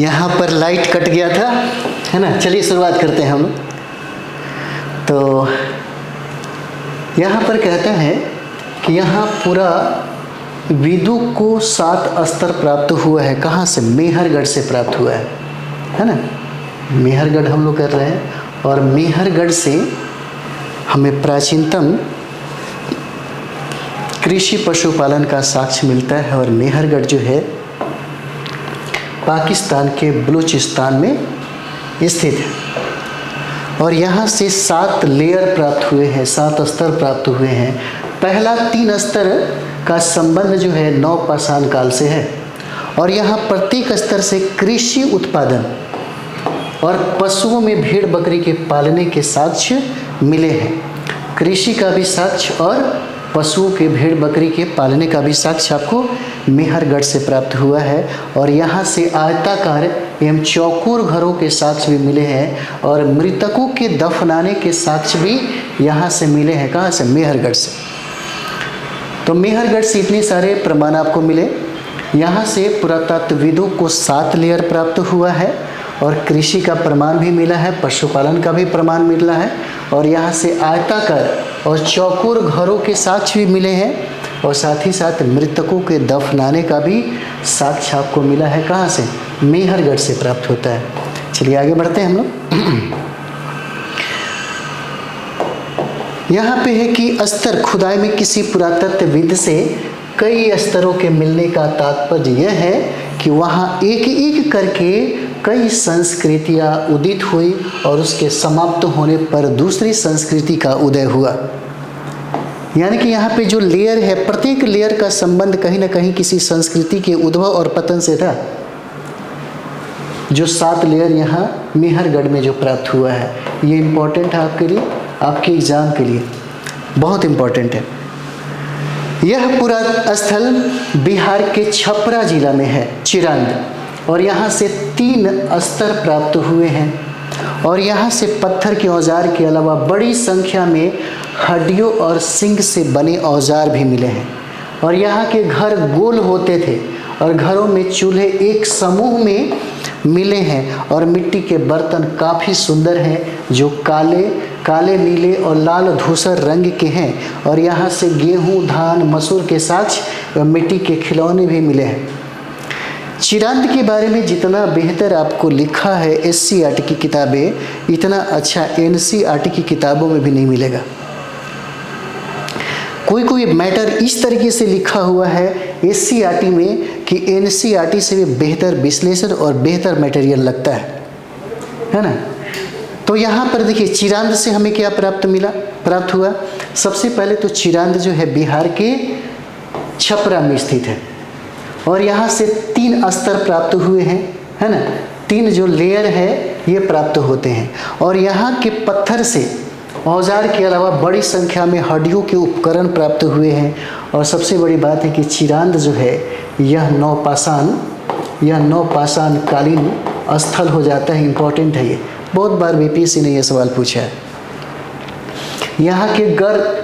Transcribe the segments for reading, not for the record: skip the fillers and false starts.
यहाँ पर light cut गया था, है ना। चलिए शुरुआत करते हैं हम। तो यहाँ पर कहता है कि यहाँ पूरा विदु को 7 स्तर प्राप्त हुआ है। कहाँ से? मेहरगढ़ से प्राप्त हुआ है ना। मेहरगढ़ हम लोग कर रहे हैं और मेहरगढ़ से हमें प्राचीनतम कृषि पशुपालन का साक्ष्य मिलता है। और मेहरगढ़ जो है पाकिस्तान के बलूचिस्तान में स्थित है। और यहाँ से 7 लेयर प्राप्त हुए हैं, 7 स्तर प्राप्त हुए हैं। पहला 3 स्तर का संबंध जो है नवपाषाण काल से है। और यहाँ प्रत्येक स्तर से कृषि उत्पादन और पशुओं में भेड़ बकरी के पालने के साक्ष्य मिले हैं। कृषि का भी साक्ष्य और पशुओं के भेड़ बकरी के पालने का भी साक्ष्य आपको मेहरगढ़ से प्राप्त हुआ है। और यहाँ से आयताकार एवं चौकोर घरों के साक्ष्य भी मिले हैं और मृतकों के दफनाने के साक्ष्य भी यहाँ से मिले हैं। कहाँ से? मेहरगढ़ से। तो मेहरगढ़ से इतने सारे प्रमाण आपको मिले। यहाँ से पुरातत्वविदों को 7 लेयर प्राप्त हुआ है और कृषि का प्रमाण भी मिला है, पशुपालन का भी प्रमाण मिला है। और यहाँ से आयताकार और चौकोर घरों के साक्ष्य भी मिले हैं और साथ ही साथ मृतकों के दफनाने का भी साक्ष्य आपको मिला है। कहाँ से? मेहरगढ़ से प्राप्त होता है। चलिए आगे बढ़ते हैं हम लोग। यहाँ पे है कि स्तर खुदाई में किसी पुरातत्वविद से कई स्तरों के मिलने का तात्पर्य यह है कि वहाँ एक एक करके कई संस्कृतियाँ उदित हुई और उसके समाप्त होने पर दूसरी संस्कृति का उदय हुआ। यानी कि यहाँ पे जो लेयर है, प्रत्येक लेयर का संबंध कहीं ना कहीं किसी संस्कृति के उद्भव और पतन से था। जो 7 लेयर यहाँ मेहरगढ़ में जो प्राप्त हुआ है, ये इम्पोर्टेंट है आपके लिए, आपके एग्जाम के लिए बहुत इम्पोर्टेंट है। यह पूरा स्थल बिहार के छपरा जिला में है, चिरांद। और यहाँ से 3 स्तर प्राप्त हुए हैं। और यहाँ से पत्थर के औजार के अलावा बड़ी संख्या में हड्डियों और सींग से बने औजार भी मिले हैं। और यहाँ के घर गोल होते थे और घरों में चूल्हे एक समूह में मिले हैं। और मिट्टी के बर्तन काफ़ी सुंदर हैं जो काले नीले और लाल धूसर रंग के हैं। और यहाँ से गेहूँ, धान, मसूर के साक्ष्य व मिट्टी के खिलौने भी मिले हैं। चिरांद के बारे में जितना बेहतर आपको लिखा है SCERT की किताबें, इतना अच्छा NCERT की किताबों में भी नहीं मिलेगा। कोई मैटर इस तरीके से लिखा हुआ है SCERT में कि NCERT से भी बेहतर विश्लेषण और बेहतर मटेरियल लगता है ना। तो यहाँ पर देखिए चिरांद से हमें क्या प्राप्त हुआ। सबसे पहले तो चिरांद जो है बिहार के छपरा में स्थित है। और यहाँ से 3 स्तर प्राप्त हुए हैं, है ना। 3 जो लेयर है ये प्राप्त होते हैं। और यहाँ के पत्थर से औजार के अलावा बड़ी संख्या में हड्डियों के उपकरण प्राप्त हुए हैं। और सबसे बड़ी बात है कि चिरांद जो है यह नवपाषाण कालीन स्थल हो जाता है। इम्पोर्टेंट है ये, बहुत बार BPSC ने यह सवाल पूछा है। यहाँ के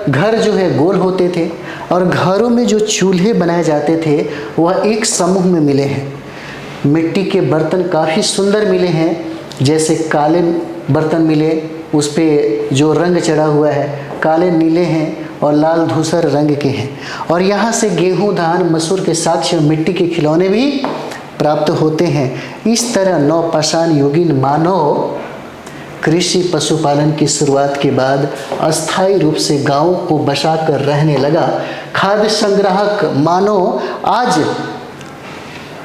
घर जो है गोल होते थे और घरों में जो चूल्हे बनाए जाते थे वह एक समूह में मिले हैं। मिट्टी के बर्तन काफ़ी सुंदर मिले हैं, जैसे काले बर्तन मिले, उस पर जो रंग चढ़ा हुआ है काले नीले हैं और लाल धूसर रंग के हैं। और यहाँ से गेहूँ, धान, मसूर के साक्ष्य मिट्टी के खिलौने भी प्राप्त होते हैं। इस तरह नवपाषाण युगीन मानव कृषि पशुपालन की शुरुआत के बाद अस्थायी रूप से गांवों को बसाकर रहने लगा। खाद्य संग्राहक मानव आज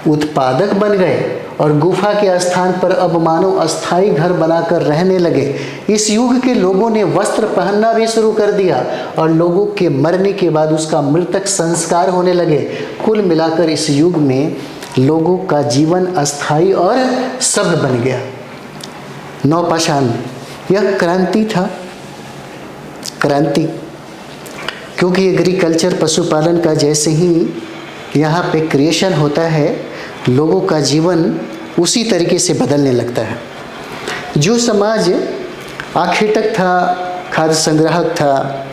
उत्पादक बन गए और गुफा के स्थान पर अब मानव अस्थायी घर बनाकर रहने लगे। इस युग के लोगों ने वस्त्र पहनना भी शुरू कर दिया और लोगों के मरने के बाद उसका मृतक संस्कार होने लगे। कुल मिलाकर इस युग में लोगों का जीवन अस्थायी और सभ्य बन गया। नवपाषाण यह क्रांति था, क्रांति, क्योंकि एग्रीकल्चर पशुपालन का जैसे ही यहाँ पे क्रिएशन होता है लोगों का जीवन उसी तरीके से बदलने लगता है। जो समाज आखेटक था, खाद्य संग्राहक था,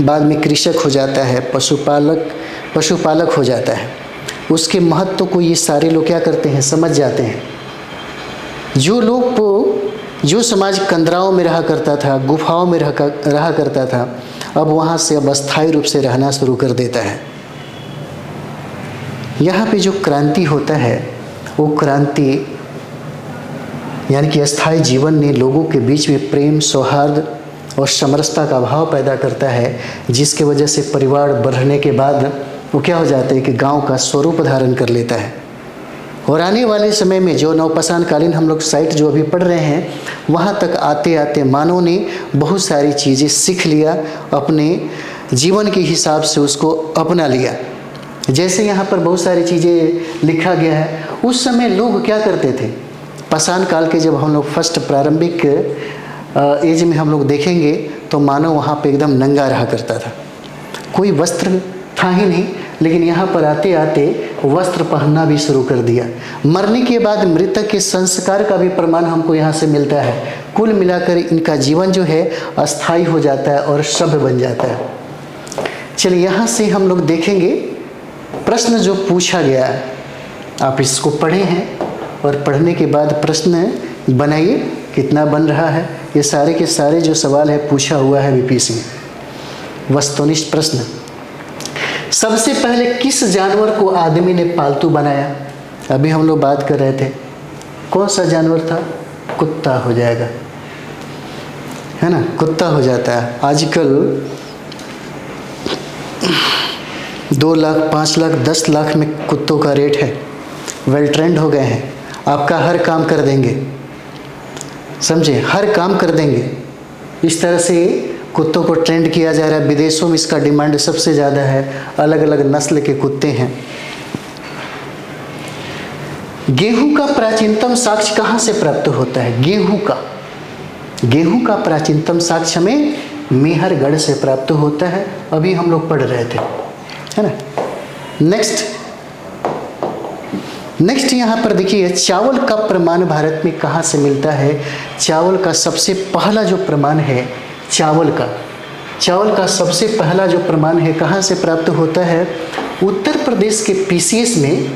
बाद में कृषक हो जाता है, पशुपालक हो जाता है। उसके महत्व को ये सारे लोग क्या करते हैं, समझ जाते हैं। जो समाज कंदराओं में रहा करता था, गुफाओं में रहा करता था, अब वहाँ से अब अस्थायी रूप से रहना शुरू कर देता है। यहाँ पे जो क्रांति होता है वो क्रांति यानी कि अस्थायी जीवन ने लोगों के बीच में प्रेम, सौहार्द और समरसता का भाव पैदा करता है, जिसके वजह से परिवार बढ़ने के बाद वो क्या हो जाता है कि गांव का स्वरूप धारण कर लेता है। और आने वाले समय में जो नवपाषाण कालीन हम लोग साइट जो अभी पढ़ रहे हैं, वहाँ तक आते आते मानव ने बहुत सारी चीज़ें सीख लिया, अपने जीवन के हिसाब से उसको अपना लिया। जैसे यहाँ पर बहुत सारी चीज़ें लिखा गया है। उस समय लोग क्या करते थे, पाषाण काल के जब हम लोग फर्स्ट प्रारंभिक एज में हम लोग देखेंगे तो मानव वहाँ पे एकदम नंगा रहा करता था, कोई वस्त्र था ही नहीं। लेकिन यहाँ पर आते आते वस्त्र पहनना भी शुरू कर दिया। मरने के बाद मृतक के संस्कार का भी प्रमाण हमको यहाँ से मिलता है। कुल मिलाकर इनका जीवन जो है अस्थायी हो जाता है और सभ्य बन जाता है। चलिए यहाँ से हम लोग देखेंगे प्रश्न जो पूछा गया है, आप इसको पढ़े हैं और पढ़ने के बाद प्रश्न बनाइए, कितना बन रहा है। ये सारे के सारे जो सवाल है पूछा हुआ है बीपीएससी में, वस्तुनिष्ठ प्रश्न। सबसे पहले किस जानवर को आदमी ने पालतू बनाया? अभी हम लोग बात कर रहे थे, कौन सा जानवर था? कुत्ता हो जाएगा, है ना, कुत्ता हो जाता है। आजकल 2 लाख, 5 लाख, 10 लाख में कुत्तों का रेट है। वेल ट्रेंड हो गए हैं, आपका हर काम कर देंगे, समझे, हर काम कर देंगे। इस तरह से कुत्तों को ट्रेंड किया जा रहा है। विदेशों में इसका डिमांड सबसे ज़्यादा है, अलग अलग नस्ल के कुत्ते हैं। गेहूं का प्राचीनतम साक्ष्य कहाँ से प्राप्त होता है? गेहूं का प्राचीनतम साक्ष्य हमें मेहरगढ़ से प्राप्त होता है। अभी हम लोग पढ़ रहे थे, है ना। नेक्स्ट यहाँ पर देखिए, चावल का प्रमाण भारत में कहाँ से मिलता है? चावल का सबसे पहला जो प्रमाण है, चावल का सबसे पहला जो प्रमाण है कहाँ से प्राप्त होता है? उत्तर प्रदेश के पीसीएस में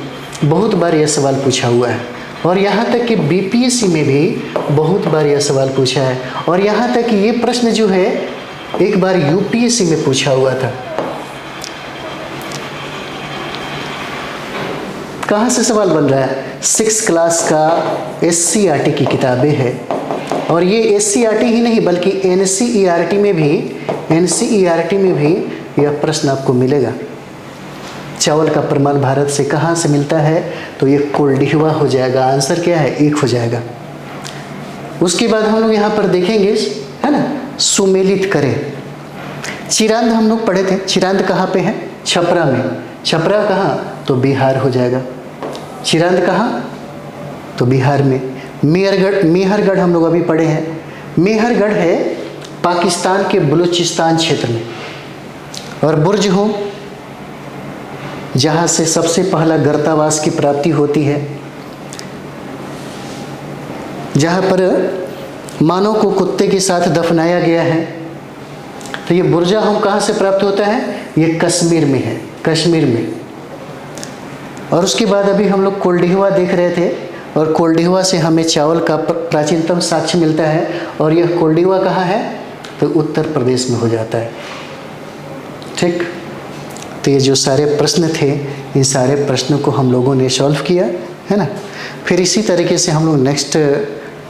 बहुत बार यह सवाल पूछा हुआ है, और यहाँ तक कि बीपीएससी में भी बहुत बार यह सवाल पूछा है, और यहाँ तक कि ये प्रश्न जो है एक बार यूपीएससी में पूछा हुआ था। कहाँ से सवाल बन रहा है? 6th क्लास का SCERT की किताबें हैं, और ये SCERT ही नहीं बल्कि NCERT में भी यह प्रश्न आपको मिलेगा। चावल का प्रमाण भारत से कहाँ से मिलता है? तो ये कोल्डिहवा हो जाएगा। आंसर क्या है? 1 हो जाएगा। उसके बाद हम लोग यहाँ पर देखेंगे, है ना, सुमेलित करें। चिरांद हम लोग पढ़े थे। चिरांद कहाँ पे है? छपरा में। छपरा कहाँ? तो बिहार हो जाएगा। चिरांद कहाँ? तो बिहार में। मेहरगढ़ हम लोग अभी पढ़े हैं। मेहरगढ़ है पाकिस्तान के बलूचिस्तान क्षेत्र में। और बुर्ज हो, जहाँ से सबसे पहला गर्तावास की प्राप्ति होती है, जहाँ पर मानव को कुत्ते के साथ दफनाया गया है। तो ये बुर्जा होम कहाँ से प्राप्त होता है? ये कश्मीर में है, कश्मीर में। और उसके बाद अभी हम लोग कोल्डिहवा देख रहे थे, और कोल्डिहवा से हमें चावल का प्राचीनतम साक्ष्य मिलता है, और यह कोल्डिहवा कहाँ है? तो उत्तर प्रदेश में हो जाता है। ठीक, तो ये जो सारे प्रश्न थे, इन सारे प्रश्नों को हम लोगों ने सॉल्व किया, है ना। फिर इसी तरीके से हम लोग नेक्स्ट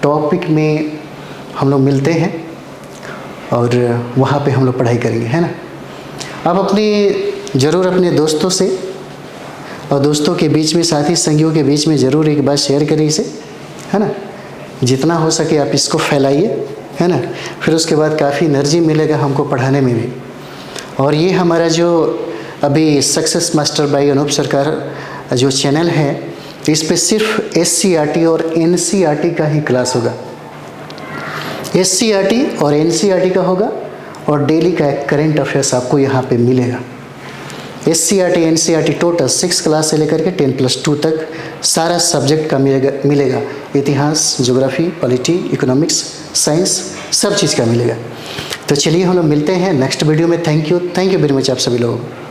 टॉपिक में हम लोग मिलते हैं, और वहाँ पे हम लोग पढ़ाई करेंगे, है ना। अब ज़रूर अपने दोस्तों से और दोस्तों के बीच में, साथी संगियों के बीच में ज़रूर एक बार शेयर करें इसे, है ना। जितना हो सके आप इसको फैलाइए, है ना। फिर उसके बाद काफ़ी एनर्जी मिलेगा हमको पढ़ाने में भी। और ये हमारा जो अभी सक्सेस मास्टर बाय अनूप सरकार जो चैनल है, इस पे सिर्फ SCERT और NCERT का ही क्लास होगा। SCERT और NCERT का होगा, और डेली का एक करेंट अफेयर्स आपको यहाँ पे मिलेगा। SCERT NCERT टोटल 6 क्लास से लेकर के 10+2 तक सारा सब्जेक्ट का मिलेगा। इतिहास, ज्योग्राफी, पॉलिटी, इकोनॉमिक्स, साइंस, सब चीज़ का मिलेगा। तो चलिए हम लोग मिलते हैं नेक्स्ट वीडियो में। थैंक यू वेरी मच आप सभी लोगों को।